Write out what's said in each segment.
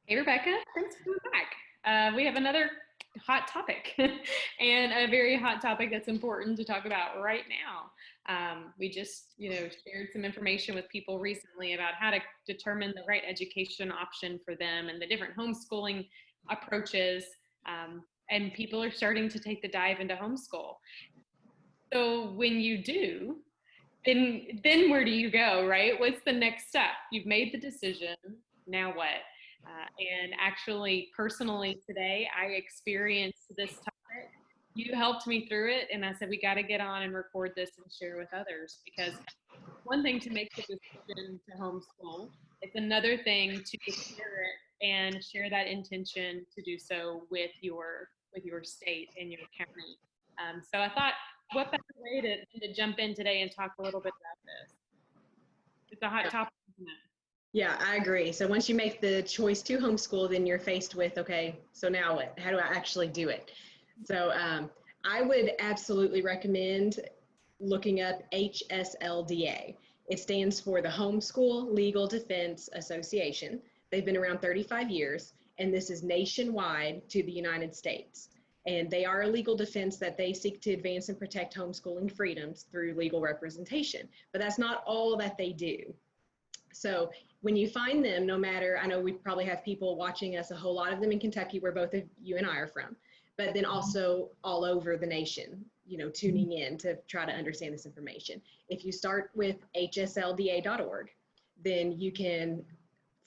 Hey, Rebecca, thanks for coming back. We have another hot topic and a very hot topic that's important to talk about right now. We just, shared some information with people recently about how to determine the right education option for them and the different homeschooling approaches. And people are starting to take the dive into homeschool. So when you do, then where do you go, right? What's the next step? You've made the decision. Now what? And actually, personally, today I experienced this topic. You helped me through it, and I said we got to get on and record this and share with others because one thing to make the decision to homeschool. It's another thing to share it and share that intention to do so with your state and your county. So I thought, what better way to jump in today and talk a little bit about this? It's a hot Yeah, topic, isn't it? yeah, I agree. So once you make the choice to homeschool, then you're faced with, okay, so now what? How do I actually do it? So I would absolutely recommend looking up HSLDA. It stands for the Homeschool Legal Defense Association. They've been around 35 years, and this is nationwide to the United States. And they are a legal defense that they seek to advance and protect homeschooling freedoms through legal representation. But that's not all that they do. So when you find them, no matter, I know we probably have people watching us, a whole lot of them in Kentucky, where both of you and I are from, but then also all over the nation, tuning in to try to understand this information. If you start with hslda.org, then you can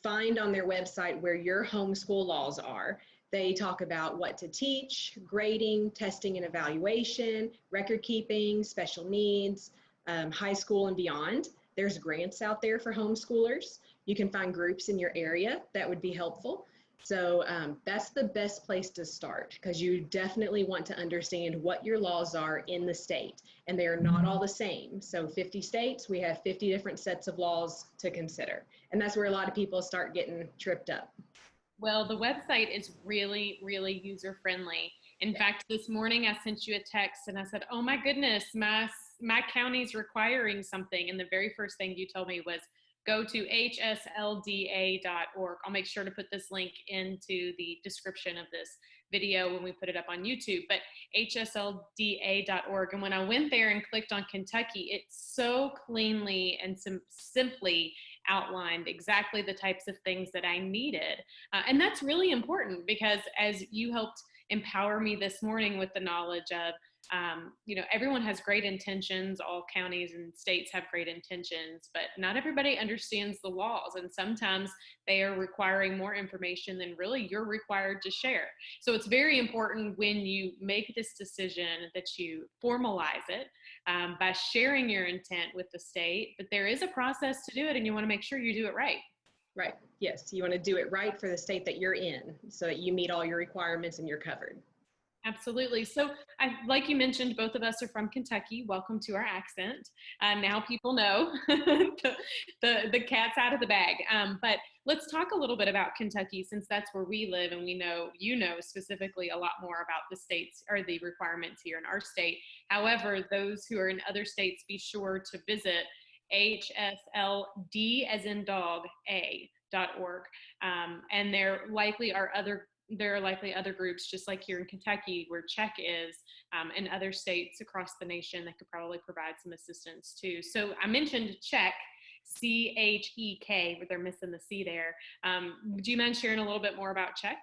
find on their website where your homeschool laws are. They talk about what to teach, grading, testing and evaluation, record keeping, special needs, high school and beyond. There's grants out there for homeschoolers. You can find groups in your area that would be helpful. So that's the best place to start because you definitely want to understand what your laws are in the state, and they are not all the same. So 50 states, we have 50 different sets of laws to consider. And that's where a lot of people start getting tripped up. Well, the website is really, really user friendly. In fact, this morning I sent you a text and I said, "Oh my goodness, my county's requiring something." And the very first thing you told me was go to hslda.org. I'll make sure to put this link into the description of this video when we put it up on YouTube, but hslda.org. And when I went there and clicked on Kentucky, it so cleanly and simply outlined exactly the types of things that I needed. And that's really important because as you helped empower me this morning with the knowledge of, everyone has great intentions. All counties and states have great intentions, but not everybody understands the laws. And sometimes they are requiring more information than really you're required to share. So it's very important when you make this decision that you formalize it by sharing your intent with the state. But there is a process to do it, and you want to make sure you do it right. Right. Yes. You want to do it right for the state that you're in so that you meet all your requirements and you're covered. Absolutely. So, like you mentioned, both of us are from Kentucky. Welcome to our accent. Now people know the cat's out of the bag. But let's talk a little bit about Kentucky, since that's where we live, and we know specifically a lot more about the states or the requirements here in our state. However, those who are in other states, be sure to visit HSLD as in dog a.org. And there are likely other groups, just like here in Kentucky, where CZECH is, and other states across the nation that could probably provide some assistance too. So I mentioned CZECH, CHEK, but they're missing the C there. Do you mind sharing a little bit more about CZECH?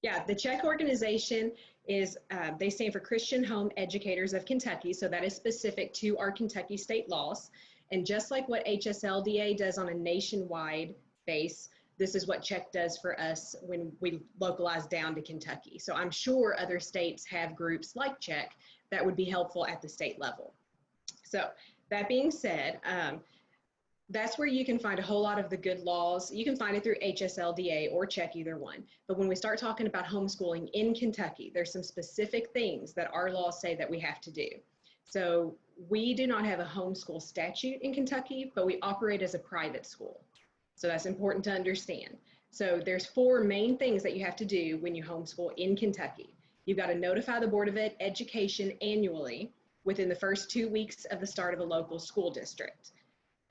Yeah, the CZECH organization is, they stand for Christian Home Educators of Kentucky. So that is specific to our Kentucky state laws. And just like what HSLDA does on a nationwide base, this is what CZECH does for us when we localize down to Kentucky. So I'm sure other states have groups like CZECH that would be helpful at the state level. So that being said, that's where you can find a whole lot of the good laws. You can find it through HSLDA or CZECH, either one. But when we start talking about homeschooling in Kentucky, there's some specific things that our laws say that we have to do. So we do not have a homeschool statute in Kentucky, but we operate as a private school. So that's important to understand. So there's 4 main things that you have to do when you homeschool in Kentucky. You've got to notify the Board of Education annually within the first 2 weeks of the start of a local school district.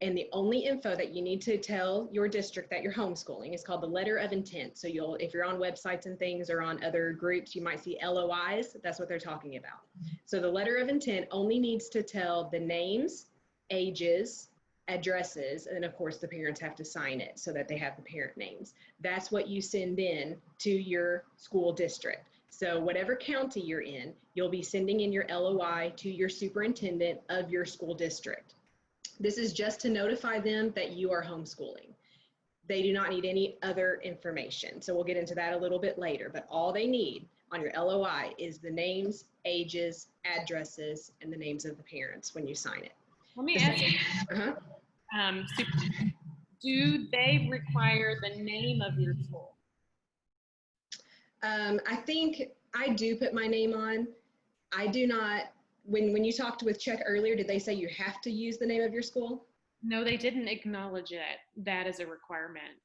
And the only info that you need to tell your district that you're homeschooling is called the letter of intent. So if you're on websites and things or on other groups, you might see LOIs. That's what they're talking about. So the letter of intent only needs to tell the names, ages, addresses, and of course the parents have to sign it so that they have the parent names. That's what you send in to your school district. So whatever county you're in, you'll be sending in your LOI to your superintendent of your school district. This is just to notify them that you are homeschooling. They do not need any other information. So we'll get into that a little bit later, but all they need on your LOI is the names, ages, addresses, and the names of the parents when you sign it. Let me ask you, so do they require the name of your school? I think I do put my name on. I do not. When you talked with CZECH earlier, did they say you have to use the name of your school? No, they didn't acknowledge that as a requirement.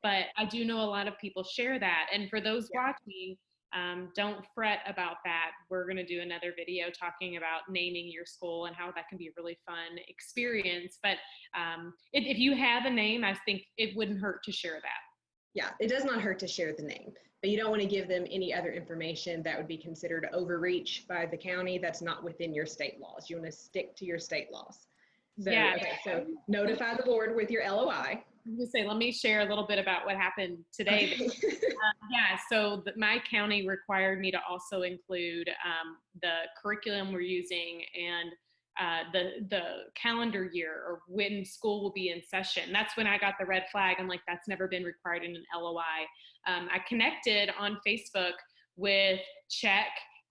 But I do know a lot of people share that. And for those watching, don't fret about that. We're going to do another video talking about naming your school and how that can be a really fun experience. But if you have a name, I think it wouldn't hurt to share that. Yeah, it does not hurt to share the name, but you don't want to give them any other information that would be considered overreach by the county. That's not within your state laws. You want to stick to your state laws. So, yeah. Okay, so notify the board with your LOI. I was going to say, let me share a little bit about what happened today. So my county required me to also include the curriculum we're using and the calendar year or when school will be in session. That's when I got the red flag. I'm like, that's never been required in an LOI. I connected on Facebook with CZECH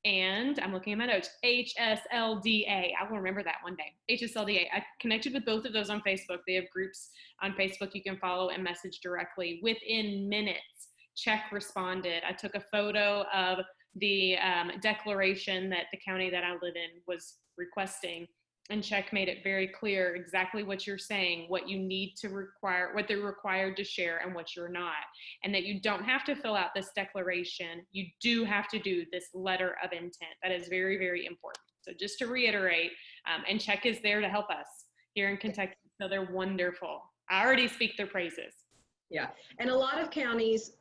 and I'm looking at my notes, HSLDA. I will remember that one day. HSLDA. I connected with both of those on Facebook. They have groups on Facebook you can follow and message directly. Within minutes, CZECH responded. I took a photo of the declaration that the county that I live in was requesting, and CZECH made it very clear exactly what you're saying, what you need to require, what they're required to share and what you're not, and that you don't have to fill out this declaration. You do have to do this letter of intent. That is very, very important. So just to reiterate, and CZECH is there to help us here in Kentucky. So they're wonderful. I already speak their praises. Yeah, and a lot of counties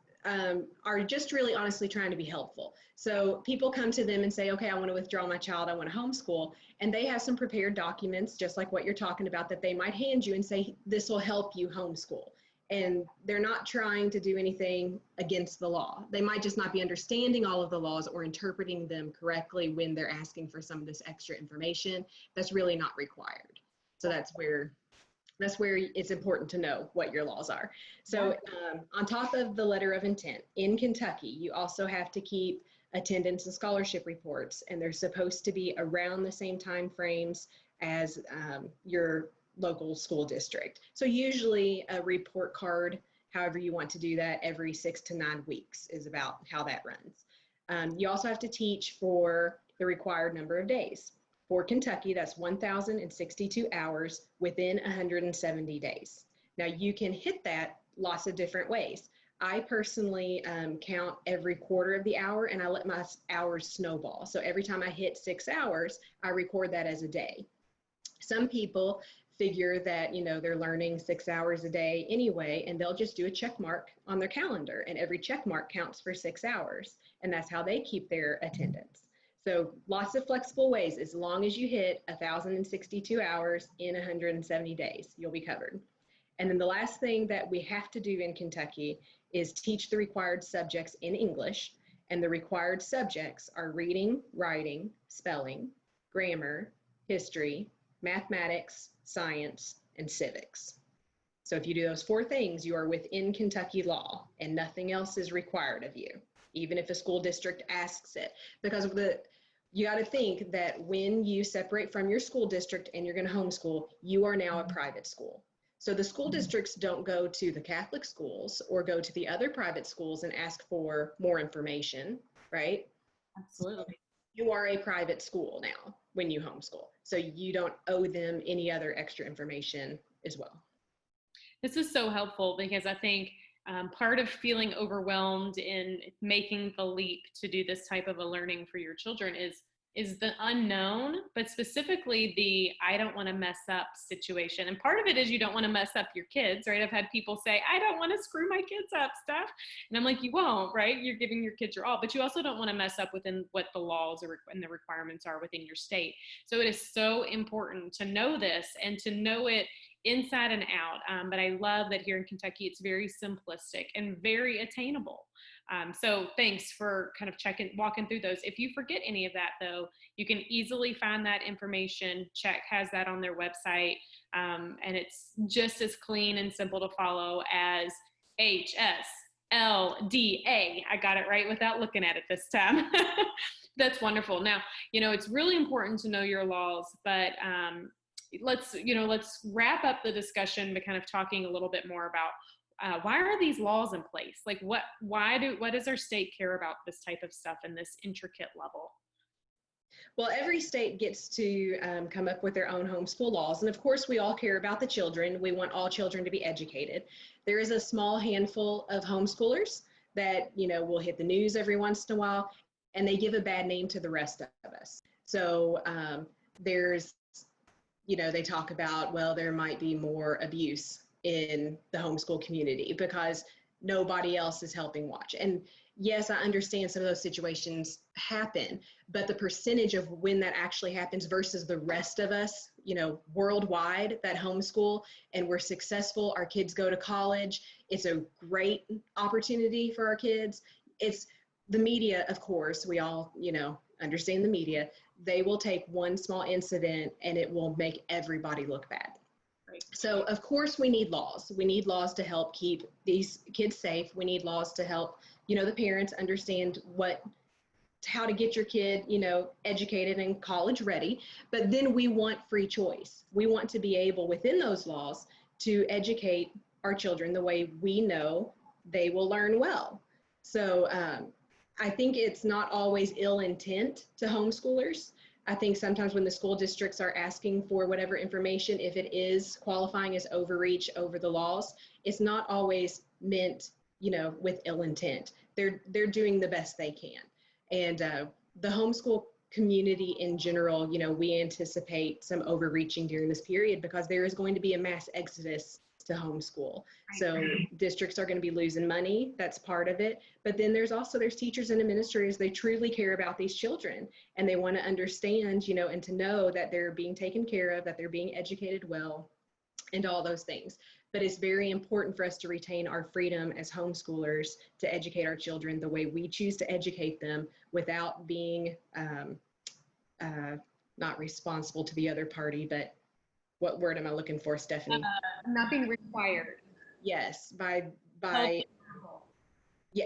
are just really honestly trying to be helpful. So people come to them and say, okay, I want to withdraw my child, I want to homeschool. And they have some prepared documents, just like what you're talking about, that they might hand you and say, this will help you homeschool. And they're not trying to do anything against the law. They might just not be understanding all of the laws or interpreting them correctly when they're asking for some of this extra information. That's really not required. So that's where it's important to know what your laws are. So on top of the letter of intent, in Kentucky, you also have to keep attendance and scholarship reports, and they're supposed to be around the same time frames as your local school district. So usually a report card, however you want to do that, every 6 to 9 weeks is about how that runs. You also have to teach for the required number of days. For Kentucky, that's 1,062 hours within 170 days. Now you can hit that lots of different ways. I personally count every quarter of the hour, and I let my hours snowball. So every time I hit 6 hours, I record that as a day. Some people figure that, you know, they're learning 6 hours a day anyway, and they'll just do a check mark on their calendar, and every check mark counts for 6 hours, and that's how they keep their attendance. So lots of flexible ways. As long as you hit 1,062 hours in 170 days, you'll be covered. And then the last thing that we have to do in Kentucky is teach the required subjects in English. And the required subjects are reading, writing, spelling, grammar, history, mathematics, science, and civics. So if you do those 4 things, you are within Kentucky law, and nothing else is required of you, even if a school district asks it. Because you got to think that when you separate from your school district and you're going to homeschool, you are now a private school. So the school districts don't go to the Catholic schools or go to the other private schools and ask for more information, right? Absolutely. You are a private school now when you homeschool. So you don't owe them any other extra information as well. This is so helpful because I think part of feeling overwhelmed in making the leap to do this type of a learning for your children is is the unknown, but specifically the I don't want to mess up situation. And part of it is you don't want to mess up your kids, right? I've had people say, I don't want to screw my kids up stuff. And I'm like, you won't, right? You're giving your kids your all, but you also don't want to mess up within what the laws and the requirements are within your state. So it is so important to know this and to know it inside and out. But I love that here in Kentucky, it's very simplistic and very attainable. So thanks for kind of walking through those. If you forget any of that though, you can easily find that information. CZECH has that on their website. And it's just as clean and simple to follow as HSLDA. I got it right without looking at it this time. That's wonderful. Now, it's really important to know your laws, but let's wrap up the discussion by kind of talking a little bit more about why are these laws in place? Like what does our state care about this type of stuff in this intricate level? Well, every state gets to come up with their own homeschool laws. And of course, we all care about the children. We want all children to be educated. There is a small handful of homeschoolers that, will hit the news every once in a while, and they give a bad name to the rest of us. So there's, they talk about, well, there might be more abuse in the homeschool community because nobody else is helping watch. And yes, I understand some of those situations happen, but the percentage of when that actually happens versus the rest of us, worldwide that homeschool and we're successful, our kids go to college, it's a great opportunity for our kids. It's the media, of course, we all, understand the media. They will take one small incident and it will make everybody look bad. Right. So of course we need laws. We need laws to help keep these kids safe. We need laws to help, the parents understand how to get your kid, educated and college ready. But then we want free choice. We want to be able within those laws to educate our children the way we know they will learn well. So I think it's not always ill intent to homeschoolers. I think sometimes when the school districts are asking for whatever information, if it is qualifying as overreach over the laws, it's not always meant, with ill intent. They're doing the best they can. And the homeschool community in general, we anticipate some overreaching during this period because there is going to be a mass exodus to homeschool. So districts are going to be losing money. That's part of it. But then there's teachers and administrators, they truly care about these children and they want to understand, and to know that they're being taken care of, that they're being educated well and all those things. But it's very important for us to retain our freedom as homeschoolers to educate our children the way we choose to educate them without being not responsible to the other party, but what word am I looking for, Stephanie? Not being required. Yes,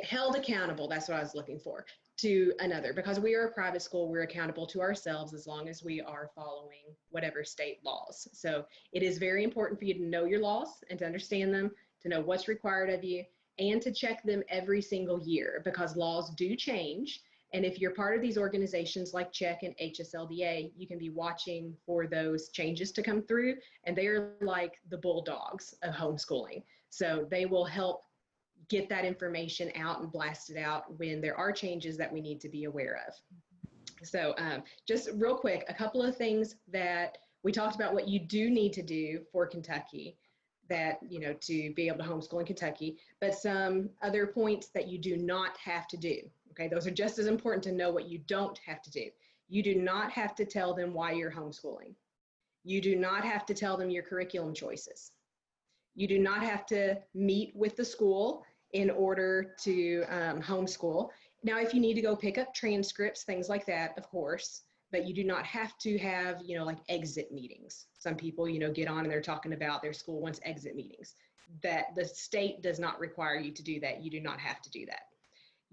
held accountable. That's what I was looking for, to another. Because we are a private school, we're accountable to ourselves as long as we are following whatever state laws. So it is very important for you to know your laws and to understand them, to know what's required of you, and to check them every single year because laws do change. And if you're part of these organizations like CZECH and HSLDA, you can be watching for those changes to come through. And they are like the bulldogs of homeschooling. So they will help get that information out and blast it out when there are changes that we need to be aware of. So just real quick, a couple of things that we talked about what you do need to do for Kentucky that, to be able to homeschool in Kentucky, but some other points that you do not have to do. Okay, those are just as important to know what you don't have to do. You do not have to tell them why you're homeschooling. You do not have to tell them your curriculum choices. You do not have to meet with the school in order to homeschool. Now, if you need to go pick up transcripts, things like that, of course, but you do not have to have, like exit meetings. Some people, get on and they're talking about their school wants exit meetings. That the state does not require you to do that. You do not have to do that.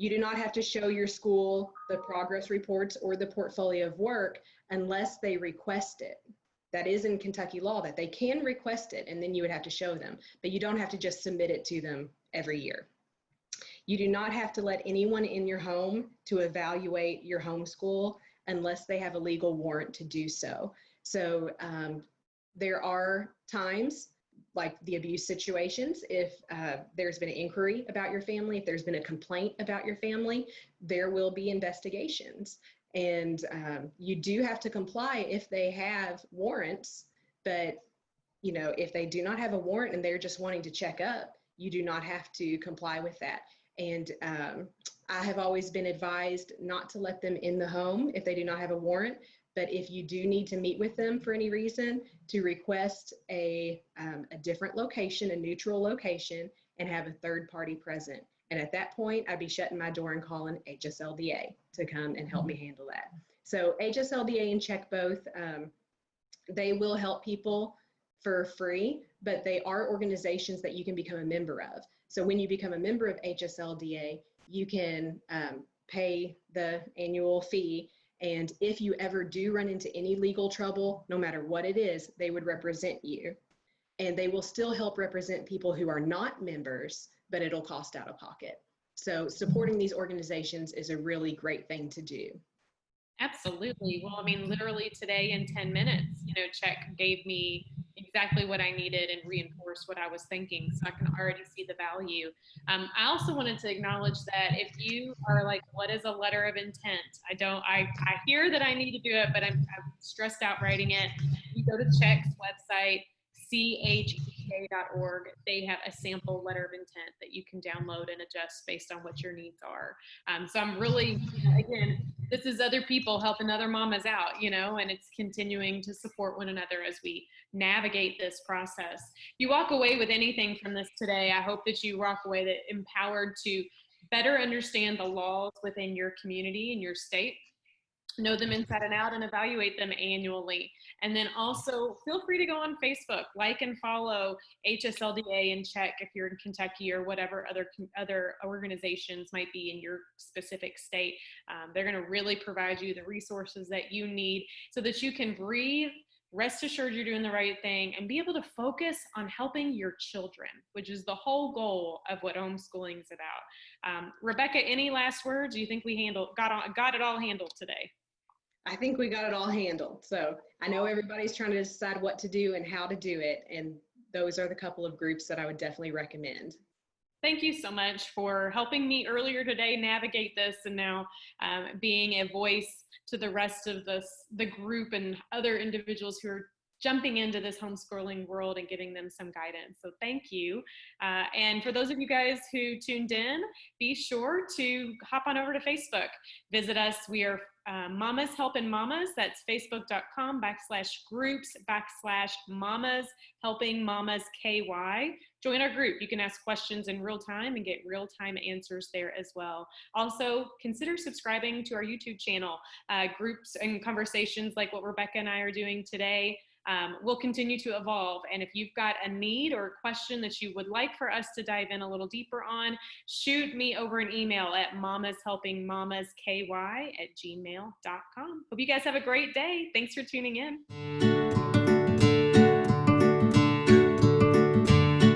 You do not have to show your school the progress reports or the portfolio of work unless they request it. That is in Kentucky law that they can request it and then you would have to show them, but you don't have to just submit it to them every year. You do not have to let anyone in your home to evaluate your homeschool unless they have a legal warrant to do so. So there are times like the abuse situations, if there's been an inquiry about your family, if there's been a complaint about your family, there will be investigations. And you do have to comply if they have warrants, but if they do not have a warrant and they're just wanting to check up, you do not have to comply with that. And I have always been advised not to let them in the home if they do not have a warrant. But if you do need to meet with them for any reason, to request a different location, a neutral location, and have a third party present. And at that point, I'd be shutting my door and calling HSLDA to come and help me handle that. So HSLDA and CZECH both, they will help people for free, but they are organizations that you can become a member of. So when you become a member of HSLDA, you can pay the annual fee. And if you ever do run into any legal trouble, no matter what it is, they would represent you. And they will still help represent people who are not members, but it'll cost out of pocket. So supporting these organizations is a really great thing to do. Absolutely. Well, I mean, literally today in 10 minutes, CZECH gave me exactly what I needed and reinforced what I was thinking. So I can already see the value. I also wanted to acknowledge that if you are like, what is a letter of intent? I hear that I need to do it, but I'm stressed out writing it. You go to CZECH's website, CHLSA.org. They have a sample letter of intent that you can download and adjust based on what your needs are. So I'm really, again, this is other people helping other mamas out, and it's continuing to support one another as we navigate this process. If you walk away with anything from this today, I hope that you walk away that empowered to better understand the laws within your community and your state, know them inside and out, and evaluate them annually. And then also feel free to go on Facebook, like and follow HSLDA and CZECH if you're in Kentucky, or whatever other organizations might be in your specific state. They're going to really provide you the resources that you need so that you can breathe, rest assured you're doing the right thing, and be able to focus on helping your children, which is the whole goal of what homeschooling is about. Rebecca, any last words? Do you think we got it all handled today? I think we got it all handled. So I know everybody's trying to decide what to do and how to do it. And those are the couple of groups that I would definitely recommend. Thank you so much for helping me earlier today navigate this, and now being a voice to the rest of the group and other individuals who are jumping into this homeschooling world and giving them some guidance. So thank you. And for those of you guys who tuned in, be sure to hop on over to Facebook. Visit us. We are Mommas Helping Mommas. That's facebook.com/groups/Mommas Helping Mommas KY. Join our group. You can ask questions in real time and get real-time answers there as well. Also, consider subscribing to our YouTube channel. Groups and conversations like what Rebecca and I are doing today will continue to evolve. And if you've got a need or a question that you would like for us to dive in a little deeper on, shoot me over an email at mommashelpingmommasky@gmail.com. Hope you guys have a great day. Thanks for tuning in.